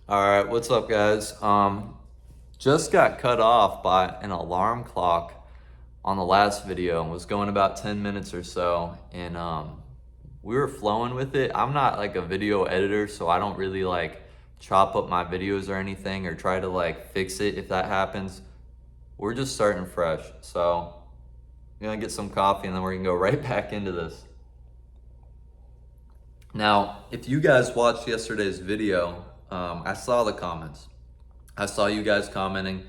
All right, what's up, guys? Just got cut off by an alarm clock on the last video and was going about 10 minutes or so, and we were flowing with it. I'm not like a video editor, so I don't really like chop up my videos or anything or try to like fix it if that happens. We're just starting fresh, so I'm gonna get some coffee and then we're gonna go right back into this. Now, if you guys watched yesterday's video, I saw the comments. I saw you guys commenting.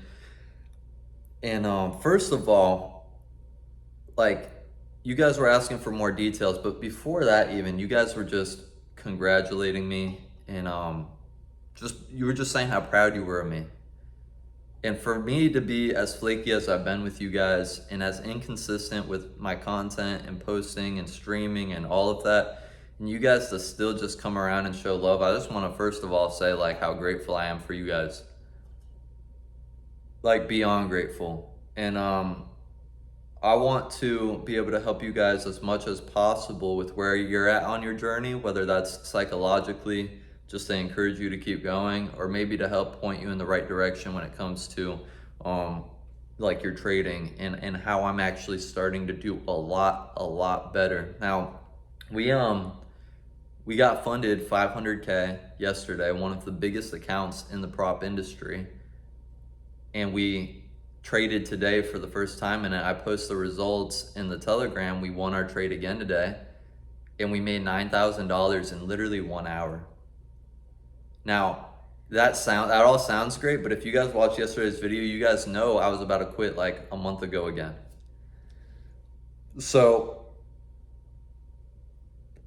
And first of all, like, you guys were asking for more details, but before that, even, you guys were just congratulating me and you were just saying how proud you were of me. And for me to be as flaky as I've been with you guys and as inconsistent with my content and posting and streaming and all of that, and you guys to still just come around and show love, I just want to first of all say like how grateful I am for you guys. Like beyond grateful. And I want to be able to help you guys as much as possible with where you're at on your journey, whether that's psychologically, just to encourage you to keep going, or maybe to help point you in the right direction when it comes to like your trading and how I'm actually starting to do a lot better. Now, we got funded 500K yesterday, one of the biggest accounts in the prop industry. And we traded today for the first time, and I post the results in the Telegram. We won our trade again today, and we made $9,000 in literally 1 hour. Now, that all sounds great, but if you guys watched yesterday's video, you guys know I was about to quit like a month ago again. So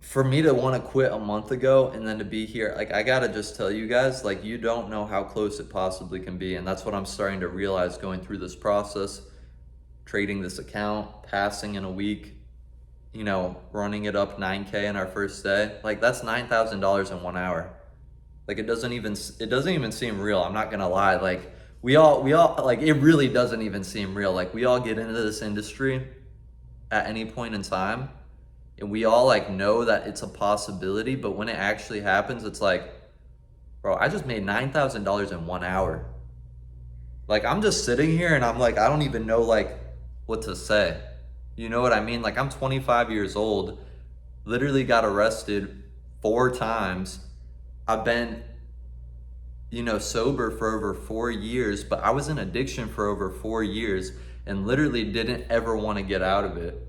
for me to want to quit a month ago and then to be here, like, I gotta just tell you guys, like, you don't know how close it possibly can be. And that's what I'm starting to realize going through this process, trading this account, passing in a week, running it up 9K in our first day. Like, that's $9,000 in 1 hour. Like, it doesn't even seem real. I'm not gonna lie. Like, we all like, it really doesn't even seem real. Like, we all get into this industry at any point in time, and we all like know that it's a possibility, but when it actually happens, it's like, bro, I just made $9,000 in 1 hour. Like, I'm just sitting here and I'm like, I don't even know like what to say. You know what I mean? Like, I'm 25 years old, literally got arrested 4 times. I've been, sober for over 4 years, but I was in addiction for over 4 years and literally didn't ever want to get out of it.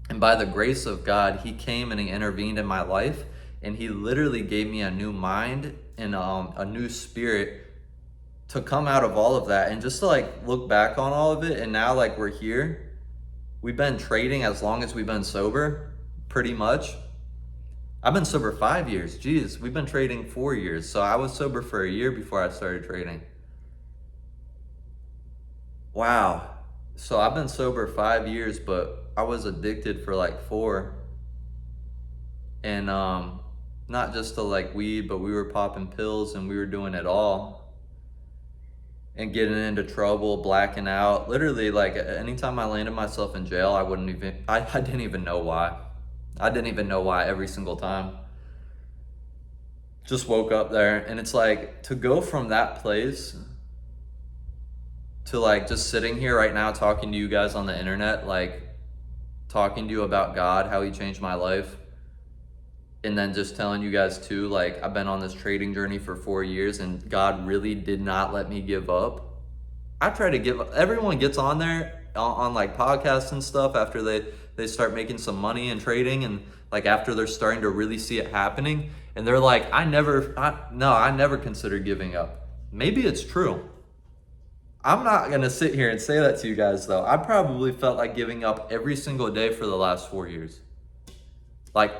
And by the grace of God, he came and he intervened in my life, and he literally gave me a new mind and a new spirit to come out of all of that and just to like look back on all of it. And now like we're here. We've been trading as long as we've been sober, pretty much. I've been sober 5 years. Jeez, we've been trading 4 years. So I was sober for a year before I started trading. Wow. So I've been sober 5 years, but I was addicted for like 4. And not just to like weed, but we were popping pills and we were doing it all. And getting into trouble, blacking out. Literally, like, anytime I landed myself in jail, I didn't even know why. I didn't even know why every single time. Just woke up there, and it's like, to go from that place to like just sitting here right now talking to you guys on the internet, like talking to you about God, how he changed my life, and then just telling you guys too, like, I've been on this trading journey for 4 years and God really did not let me give up. I try to give up. Everyone gets on there on like podcasts and stuff after they start making some money and trading, and like after they're starting to really see it happening, and they're like, I never considered giving up. Maybe it's true. I'm not gonna sit here and say that to you guys though. I probably felt like giving up every single day for the last 4 years. Like,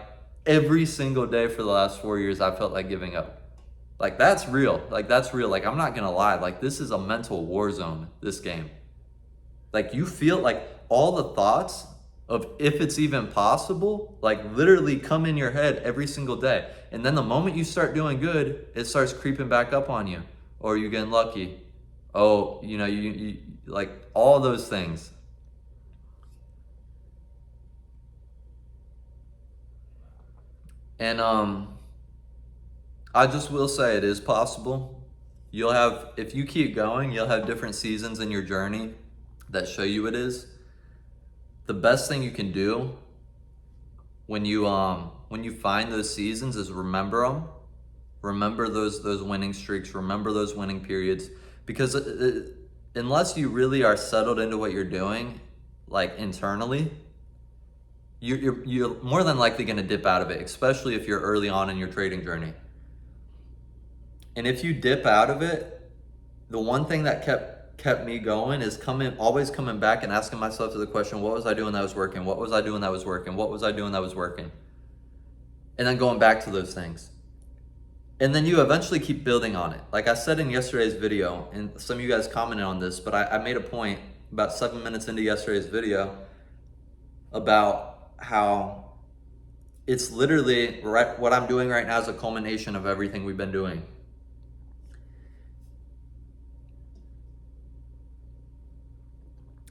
every single day for the last 4 years, I felt like giving up. Like, that's real. Like, that's real. Like, I'm not gonna lie. Like, this is a mental war zone, this game. Like, you feel like all the thoughts of if it's even possible, like, literally come in your head every single day. And then the moment you start doing good, it starts creeping back up on you. Or you're getting lucky. Oh, you like all those things. And I just will say it is possible. You'll have, if you keep going, you'll have different seasons in your journey that show you it is. The best thing you can do when you find those seasons is remember them. Remember those winning streaks, remember those winning periods, because unless you really are settled into what you're doing, like internally, you're more than likely going to dip out of it, especially if you're early on in your trading journey. And if you dip out of it, the one thing that kept me going is always coming back and asking myself the question, what was I doing that was working? What was I doing that was working? What was I doing that was working? And then going back to those things. And then you eventually keep building on it. Like I said in yesterday's video, and some of you guys commented on this, but I made a point about 7 minutes into yesterday's video about how it's literally what I'm doing right now is a culmination of everything we've been doing.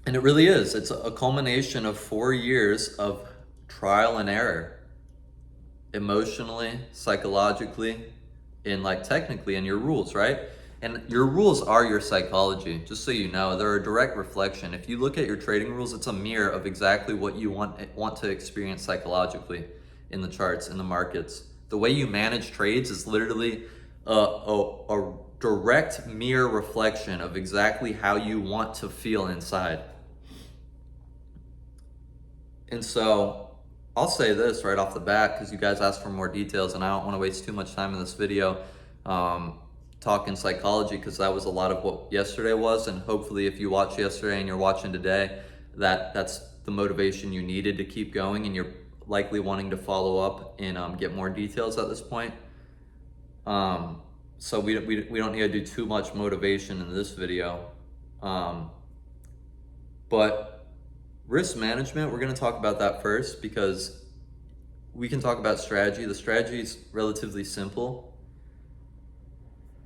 And it really is. It's a culmination of 4 years of trial and error, emotionally, psychologically, and like technically in your rules, right? And your rules are your psychology, just so you know. They're a direct reflection. If you look at your trading rules, it's a mirror of exactly what you want to experience psychologically in the charts, in the markets. The way you manage trades is literally a direct mirror reflection of exactly how you want to feel inside. And so I'll say this right off the bat, because you guys asked for more details and I don't want to waste too much time in this video talking psychology, because that was a lot of what yesterday was. And hopefully if you watched yesterday and you're watching today, that's the motivation you needed to keep going, and you're likely wanting to follow up and get more details at this point. So we don't need to do too much motivation in this video. But risk management, we're going to talk about that first, because we can talk about strategy. The strategy is relatively simple.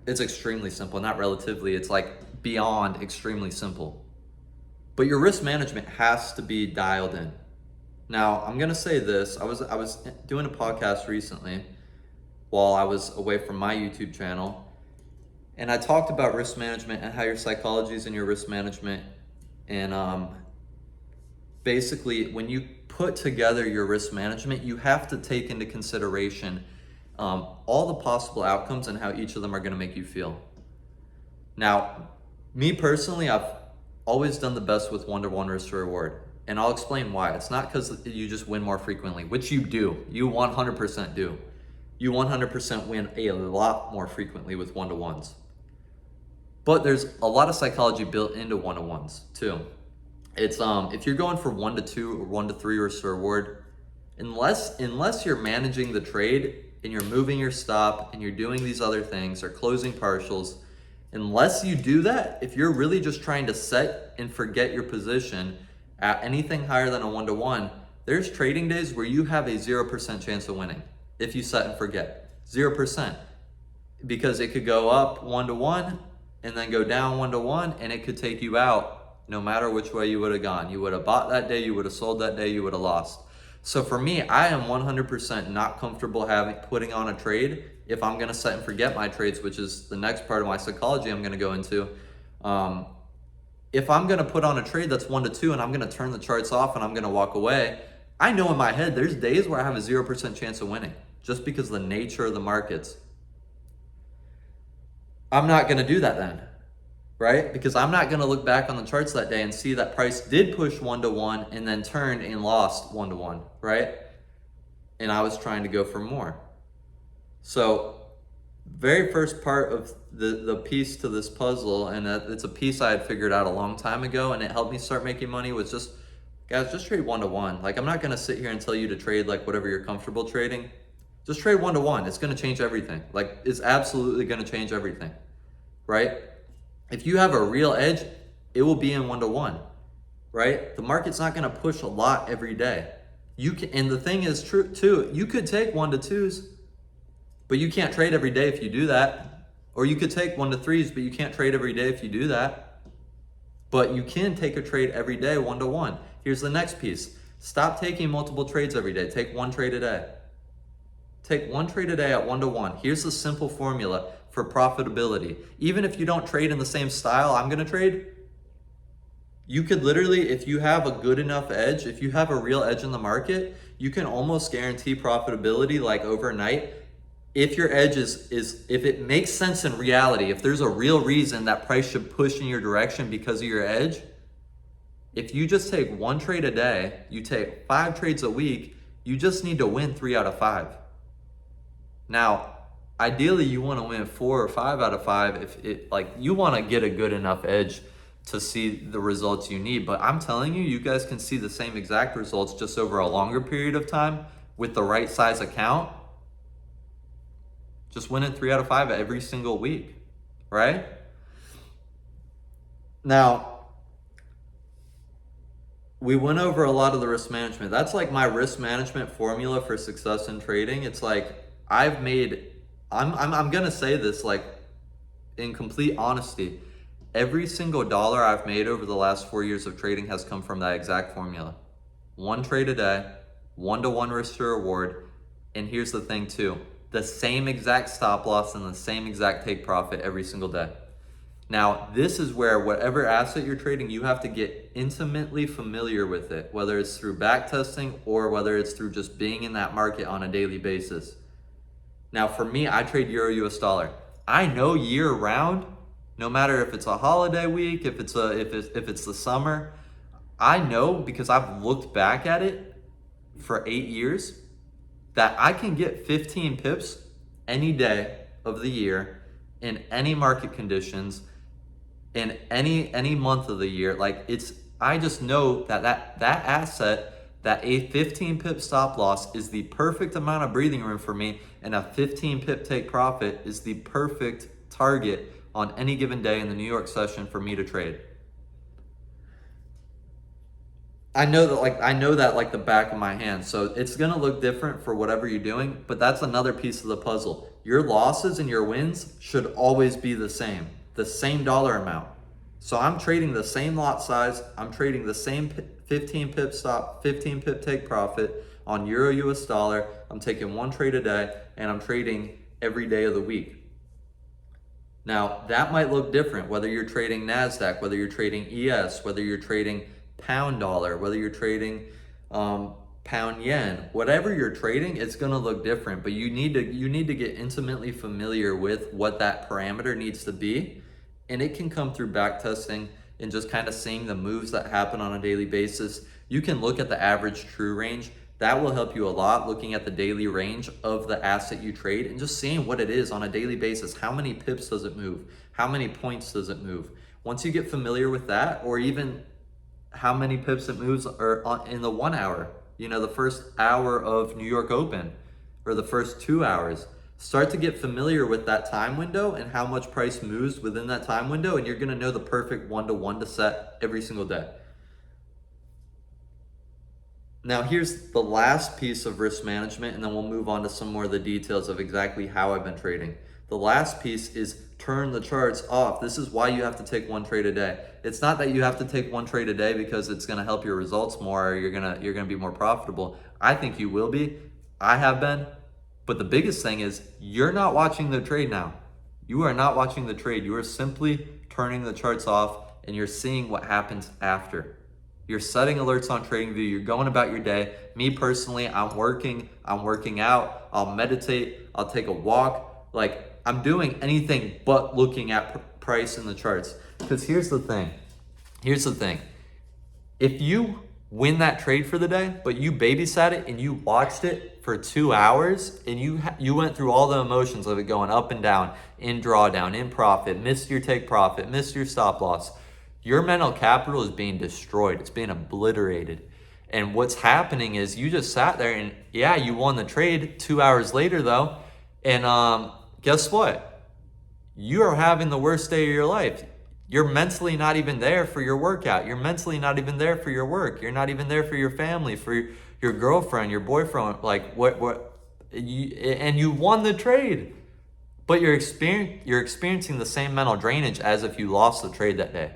It's extremely simple, not relatively, it's like beyond extremely simple. But your risk management has to be dialed in. Now, I'm going to say this. I was doing a podcast recently while I was away from my YouTube channel, and I talked about risk management and how your psychology is in your risk management. And basically, when you put together your risk management, you have to take into consideration all the possible outcomes and how each of them are going to make you feel. Now, me personally, I've always done the best with 1-to-1 risk to reward. And I'll explain why. It's not because you just win more frequently, which you do. You 100% do. You 100% win a lot more frequently with 1-to-1s. But there's a lot of psychology built into 1-to-1s too. It's if you're going for 1-to-2 or 1-to-3 risk to reward, unless you're managing the trade and you're moving your stop and you're doing these other things or closing partials, unless you do that, if you're really just trying to set and forget your position at anything higher than a 1-to-1, there's trading days where you have a 0% chance of winning if you set and forget. 0%. Because it could go up 1-to-1 and then go down 1-to-1, and it could take you out no matter which way you would have gone. You would have bought that day, you would have sold that day, you would have lost. So for me, I am 100% not comfortable putting on a trade if I'm going to set and forget my trades, which is the next part of my psychology I'm going to go into. If I'm going to put on a trade that's 1-to-2 and I'm going to turn the charts off and I'm going to walk away, I know in my head there's days where I have a 0% chance of winning just because of the nature of the markets. I'm not going to do that then, right? Because I'm not going to look back on the charts that day and see that price did push 1-to-1 and then turned and lost 1-to-1, right? And I was trying to go for more. So very first part of the piece to this puzzle, and it's a piece I had figured out a long time ago, and it helped me start making money, was just, guys, just trade 1-to-1. Like, I'm not going to sit here and tell you to trade like whatever you're comfortable trading. Just trade 1-to-1. It's going to change everything. Like, it's absolutely going to change everything, right? If you have a real edge, it will be in 1-to-1, right? The market's not going to push a lot every day. You can, and the thing is true too, you could take 1-to-2s, but you can't trade every day if you do that. Or you could take 1-to-3s, but you can't trade every day if you do that. But you can take a trade every day, 1-to-1. Here's the next piece. Stop taking multiple trades every day. Take one trade a day. Take one trade a day at 1-to-1. Here's the simple formula for profitability. Even if you don't trade in the same style I'm gonna trade, you could literally, if you have a good enough edge, if you have a real edge in the market, you can almost guarantee profitability like overnight. If your edge is if it makes sense in reality, if there's a real reason that price should push in your direction because of your edge, if you just take one trade a day, you take 5 trades a week, you just need to win 3 out of 5. Now, ideally you want to win 4 or 5 out of 5 if it, like, you want to get a good enough edge to see the results you need. But I'm telling you, you guys can see the same exact results just over a longer period of time with the right size account. Just winning 3 out of 5 every single week, right? Now, we went over a lot of the risk management. That's like my risk management formula for success in trading. It's like I'm gonna say this like in complete honesty. Every single dollar I've made over the last 4 years of trading has come from that exact formula. 1 trade a day, 1-to-1 risk to reward. And here's the thing too, the same exact stop loss and the same exact take profit every single day. Now, this is where whatever asset you're trading, you have to get intimately familiar with it, whether it's through back testing or whether it's through just being in that market on a daily basis. Now, for me, I trade Euro US dollar. I know year round, no matter if it's a holiday week, if it's the summer, I know because I've looked back at it for 8 years that I can get 15 pips any day of the year in any market conditions in any month of the year. Like, I just know that asset, that a 15 pip stop loss is the perfect amount of breathing room for me, and a 15 pip take profit is the perfect target on any given day in the New York session for me to trade. I know that like the back of my hand. So it's gonna look different for whatever you're doing, but that's another piece of the puzzle. Your losses and your wins should always be the same dollar amount. So I'm trading the same lot size, I'm trading the same 15 pip stop, 15 pip take profit on Euro US dollar. I'm taking 1 trade a day and I'm trading every day of the week. Now, that might look different whether you're trading NASDAQ, whether you're trading ES, whether you're trading pound dollar, whether you're trading pound yen. Whatever you're trading, it's going to look different, but you need to get intimately familiar with what that parameter needs to be, and it can come through back testing and just kind of seeing the moves that happen on a daily basis. You can look at the average true range. That will help you a lot, looking at the daily range of the asset you trade and just seeing what it is on a daily basis. How many pips does it move? How many points does it move? Once you get familiar with that, or even how many pips it moves in the 1 hour, the first hour of New York Open, or the first 2 hours, start to get familiar with that time window and how much price moves within that time window, and you're gonna know the perfect 1-to-1 to set every single day. Now, here's the last piece of risk management, and then we'll move on to some more of the details of exactly how I've been trading. The last piece is turn the charts off. This is why you have to take 1 trade a day. It's not that you have to take 1 trade a day because it's going to help your results more, or you're going to be more profitable. I think you will be. I have been. But the biggest thing is you're not watching the trade now. You are not watching the trade. You are simply turning the charts off, and you're seeing what happens after. You're setting alerts on TradingView. You're going about your day. Me personally, I'm working out, I'll meditate, I'll take a walk. Like, I'm doing anything but looking at price in the charts. Because here's the thing. If you win that trade for the day, but you babysat it and you watched it for 2 hours, and you went through all the emotions of it going up and down, in drawdown, in profit, missed your take profit, missed your stop loss, your mental capital is being destroyed. It's being obliterated. And what's happening is you just sat there and, yeah, you won the trade 2 hours later though. And guess what? You are having the worst day of your life. You're mentally not even there for your workout. You're mentally not even there for your work. You're not even there for your family, for your girlfriend, your boyfriend. Like, and you won the trade. But you're experiencing the same mental drainage as if you lost the trade that day.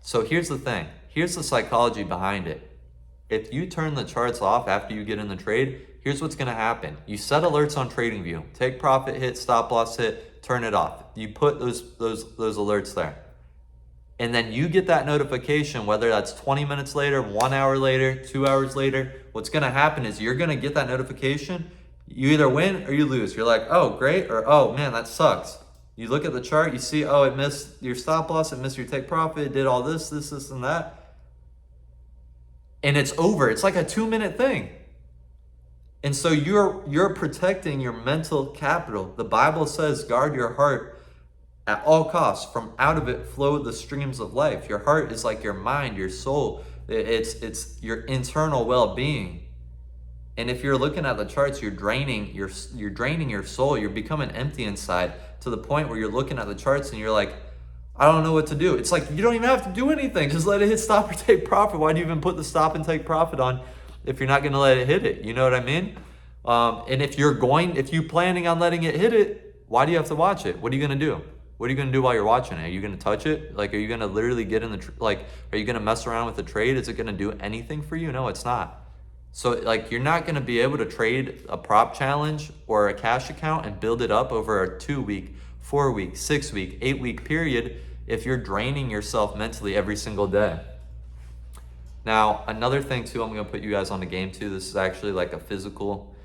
So here's the thing. Here's the psychology behind it. If you turn the charts off after you get in the trade, here's what's going to happen. You set alerts on TradingView. Take profit hit, stop loss hit, turn it off. You put those alerts there. And then you get that notification, whether that's 20 minutes later, 1 hour later, 2 hours later. What's gonna happen is you're gonna get that notification. You either win or you lose. You're like, oh, great, or oh man, that sucks. You look at the chart, you see, oh, it missed your stop loss, it missed your take profit, it did all this, and that. And it's over. It's like a 2-minute thing. And so you're protecting your mental capital. The Bible says, guard your heart at all costs. From out of it flow the streams of life. Your heart is like your mind, your soul. It's your internal well-being. And if you're looking at the charts, you're draining your soul. You're becoming empty inside to the point where you're looking at the charts and you're like, I don't know what to do. It's like, you don't even have to do anything. Just let it hit stop or take profit. Why do you even put the stop and take profit on if you're not going to let it hit it? You know what I mean? And if you're planning on letting it hit it, why do you have to watch it? What are you going to do? What are you going to do while you're watching it? Are you going to touch it? Like, are you going to literally get in are you going to mess around with the trade? Is it going to do anything for you? No, it's not. So like, you're not going to be able to trade a prop challenge or a cash account and build it up over a 2-week, 4-week, 6-week, 8-week period if you're draining yourself mentally every single day. Now, another thing too, I'm going to put you guys on the game too. This is actually like a physical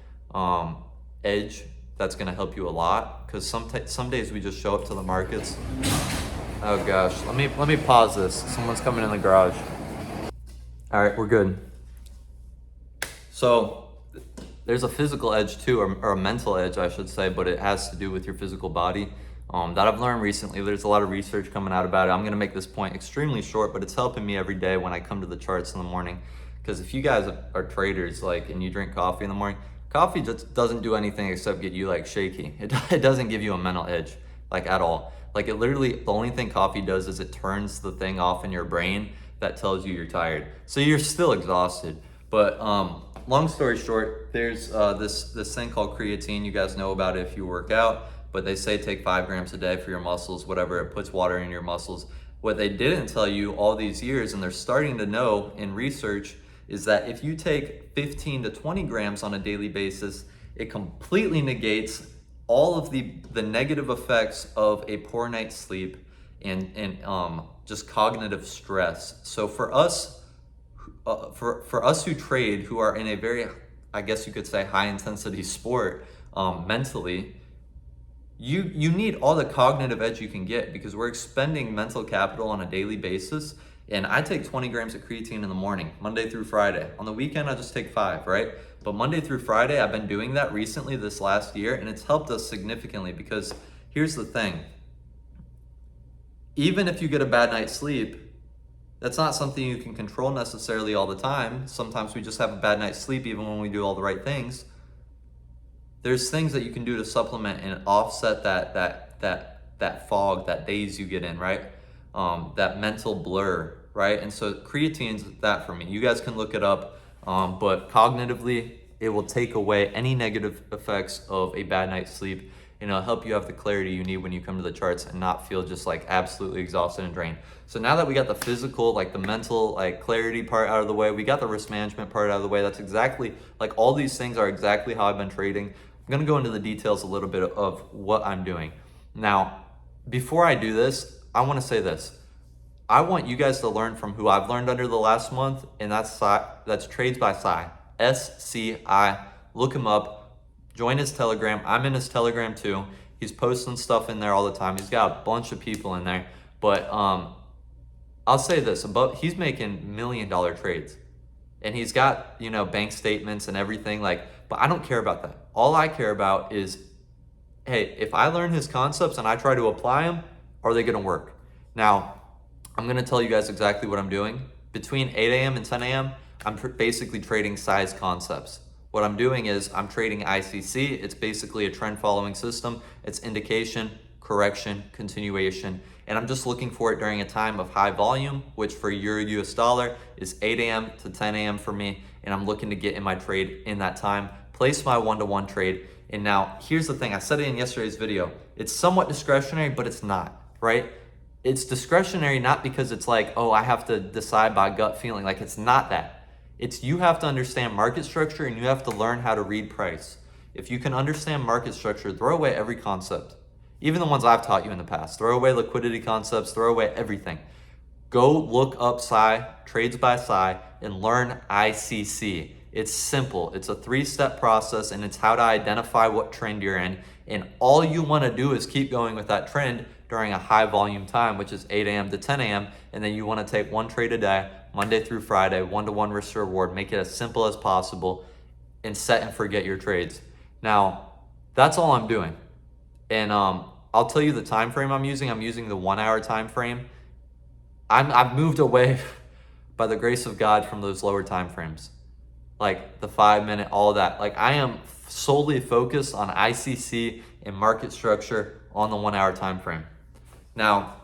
edge that's going to help you a lot, because some days we just show up to the markets. Oh gosh, let me pause this. Someone's coming in the garage. All right, we're good. So there's a physical edge too, or a mental edge, I should say, but it has to do with your physical body that I've learned recently. There's a lot of research coming out about it. I'm going to make this point extremely short, but it's helping me every day when I come to the charts in the morning. Because if you guys are traders, like, and you drink coffee in the morning, coffee just doesn't do anything except get you like shaky. It doesn't give you a mental edge, like, at all. Like, it literally, the only thing coffee does is it turns the thing off in your brain that tells you you're tired. So you're still exhausted. But long story short, there's this thing called creatine. You guys know about it if you work out, but they say take 5 grams a day for your muscles, whatever. It puts water in your muscles. What they didn't tell you all these years, and they're starting to know in research, is that if you take 15 to 20 grams on a daily basis, it completely negates all of the negative effects of a poor night's sleep and just cognitive stress. So for us, who trade, who are in a very, I guess you could say, high intensity sport mentally, you need all the cognitive edge you can get, because we're expending mental capital on a daily basis. And I take 20 grams of creatine in the morning, Monday through Friday. On the weekend, I just take 5, right? But Monday through Friday, I've been doing that recently this last year, and it's helped us significantly, because here's the thing. Even if you get a bad night's sleep, that's not something you can control necessarily all the time. Sometimes we just have a bad night's sleep even when we do all the right things. There's things that you can do to supplement and offset that fog, that daze you get in, right? That mental blur, right? And so creatine's that for me. You guys can look it up, but cognitively, it will take away any negative effects of a bad night's sleep, and it'll help you have the clarity you need when you come to the charts and not feel just like absolutely exhausted and drained. So now that we got the physical, like the mental, like clarity part out of the way, we got the risk management part out of the way. That's exactly, like, all these things are exactly how I've been trading. I'm gonna go into the details a little bit of what I'm doing. Now, before I do this, I wanna say this. I want you guys to learn from who I've learned under the last month, and that's Trades by SCI, SCI. Look him up, join his Telegram. I'm in his Telegram too. He's posting stuff in there all the time. He's got a bunch of people in there, but I'll say this, he's making $1 million trades, and he's got, bank statements and everything, but I don't care about that. All I care about is, hey, if I learn his concepts and I try to apply them, are they gonna work? Now, I'm gonna tell you guys exactly what I'm doing. Between 8 a.m. and 10 a.m., I'm basically trading size concepts. What I'm doing is I'm trading ICC. It's basically a trend following system. It's indication, correction, continuation. And I'm just looking for it during a time of high volume, which for Euro US dollar is 8 a.m. to 10 a.m. for me. And I'm looking to get in my trade in that time, place my 1-to-1 trade. And now here's the thing, I said it in yesterday's video. It's somewhat discretionary, but it's not, right? It's discretionary not because it's like, oh, I have to decide by gut feeling. Like, it's not that. It's you have to understand market structure, and you have to learn how to read price. If you can understand market structure, throw away every concept. even the ones I've taught you in the past. Throw away liquidity concepts, throw away everything. Go look up SCI, trades by SCI, and learn ICC. It's simple. It's a 3-step process, and it's how to identify what trend you're in. And all you want to do is keep going with that trend during a high volume time, which is 8 a.m. to 10 a.m. And then you want to take 1 trade a day, Monday through Friday, 1-to-1 risk to reward. Make it as simple as possible and set and forget your trades. Now, that's all I'm doing. And I'll tell you the time frame I'm using. I'm using the 1-hour time frame. I've moved away by the grace of God from those lower time frames, like the 5-minute, all that. Like, I am solely focused on ICC and market structure on the 1-hour time frame. Now,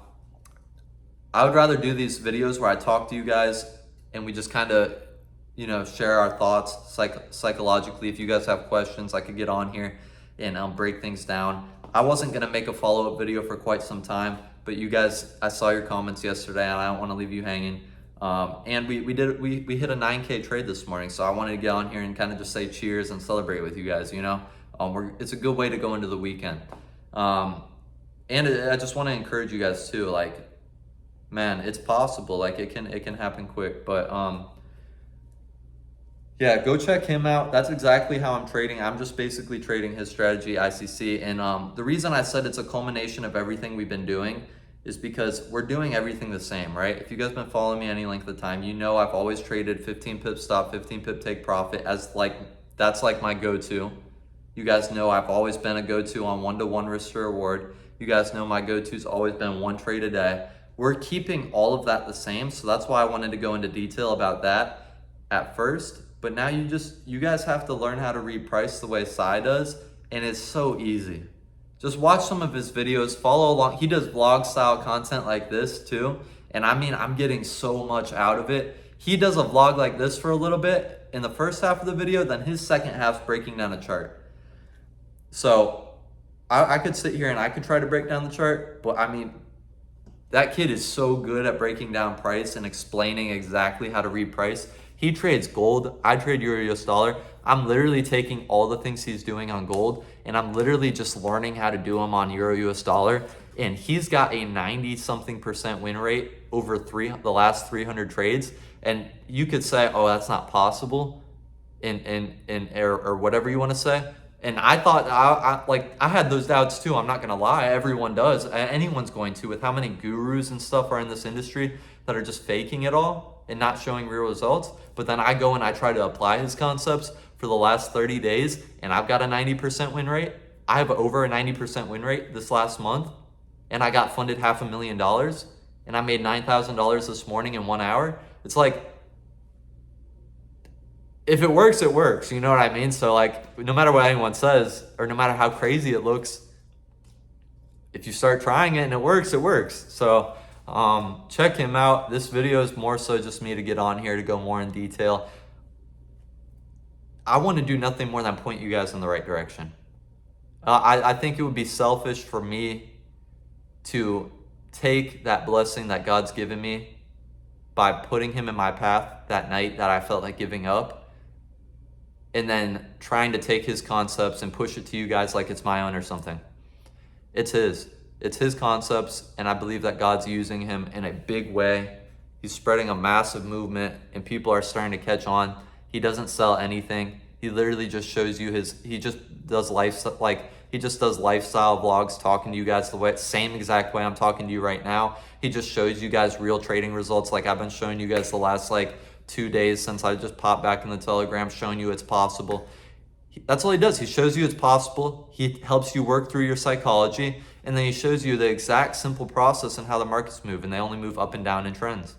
I would rather do these videos where I talk to you guys and we just kind of, share our thoughts psychologically. If you guys have questions, I could get on here and break things down. I wasn't gonna make a follow-up video for quite some time, but you guys, I saw your comments yesterday and I don't want to leave you hanging. And we hit a 9K trade this morning, so I wanted to get on here and kind of just say cheers and celebrate with you guys. It's a good way to go into the weekend. And I just want to encourage you guys too. Like, man, it's possible. Like, it can happen quick. But yeah, go check him out. That's exactly how I'm trading. I'm just basically trading his strategy, ICC. And the reason I said it's a culmination of everything we've been doing is because we're doing everything the same, right? If you guys been following me any length of time, I've always traded 15 pip stop, 15 pip take profit that's like my go-to. You guys know I've always been a go-to on 1-to-1 risk to reward. You guys know my go-to's always been 1 trade a day. We're keeping all of that the same, so that's why I wanted to go into detail about that at first. But now you guys have to learn how to read price the way SCI does, and it's so easy. Just watch some of his videos, follow along. He does vlog style content like this too. And I mean, I'm getting so much out of it. He does a vlog like this for a little bit in the first half of the video, then his second half's breaking down a chart. So I could sit here and I could try to break down the chart, but I mean, that kid is so good at breaking down price and explaining exactly how to read price. He trades gold, I trade Euro US dollar. I'm literally taking all the things he's doing on gold and I'm literally just learning how to do them on Euro US dollar. And he's got a 90-something% win rate over the last 300 trades. And you could say, oh, that's not possible, or whatever you want to say. And I thought, I had those doubts too. I'm not gonna lie, everyone does. Anyone's going to, with how many gurus and stuff are in this industry that are just faking it all and not showing real results. But then I go and I try to apply his concepts for the last 30 days and I've got a 90% win rate. I have over a 90% win rate this last month and I got funded $500,000 and I made $9,000 this morning in 1 hour. It's like, if it works, it works. You know what I mean? So like, no matter what anyone says or no matter how crazy it looks, if you start trying it and it works, it works. So check him out. This video is more so just me to get on here to go more in detail. I want to do nothing more than point you guys in the right direction. I think it would be selfish for me to take that blessing that God's given me by putting him in my path that night that I felt like giving up and then trying to take his concepts and push it to you guys like it's my own or something. It's his concepts, and I believe that God's using him in a big way. He's spreading a massive movement and people are starting to catch on. He doesn't sell anything. He literally just shows you he just does lifestyle vlogs talking to you guys the same exact way I'm talking to you right now. He just shows you guys real trading results like I've been showing you guys the last 2 days since I just popped back in the Telegram, showing you it's possible. That's all he does. He shows you it's possible. He helps you work through your psychology, and then he shows you the exact simple process and how the markets move, and they only move up and down in trends.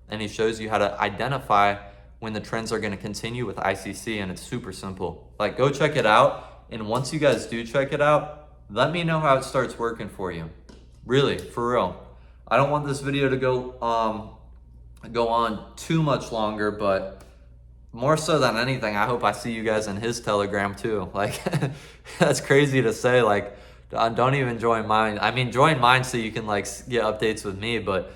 And he shows you how to identify when the trends are going to continue with ICC, and it's super simple. Like, go check it out, and once you guys do check it out, let me know how it starts working for you. Really, for real. I don't want this video to go on too much longer, but more so than anything, I hope I see you guys in his Telegram too. Like, that's crazy to say. Like, don't even join mine. I mean, join mine so you can get updates with me, but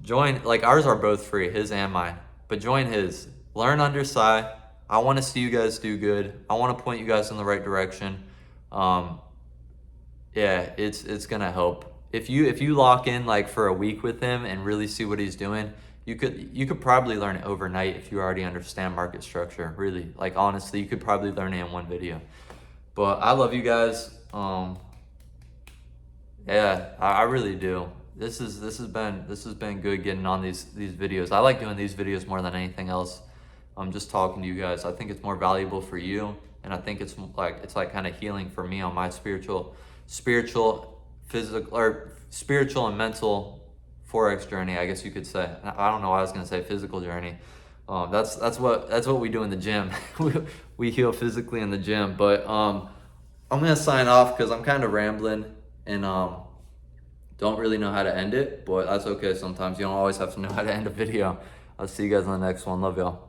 join, ours are both free, his and mine. But join his. Learn under SCI. I want to see you guys do good. I want to point you guys in the right direction. Yeah, it's gonna help. If you lock in like for a week with him and really see what he's doing, you could probably learn it overnight if you already understand market structure. Really, like honestly, you could probably learn it in one video. But I love you guys. Yeah, I really do. This has been good getting on these videos. I like doing these videos more than anything else. I'm just talking to you guys. I think it's more valuable for you, and I think it's like kind of healing for me on my spiritual, physical, or spiritual and mental forex journey, I guess you could say. I don't know why I was gonna say physical journey. That's what we do in the gym. we heal physically in the gym. But I'm gonna sign off because I'm kind of rambling and don't really know how to end it. But that's okay. Sometimes you don't always have to know how to end a video. I'll see you guys on the next one. Love y'all.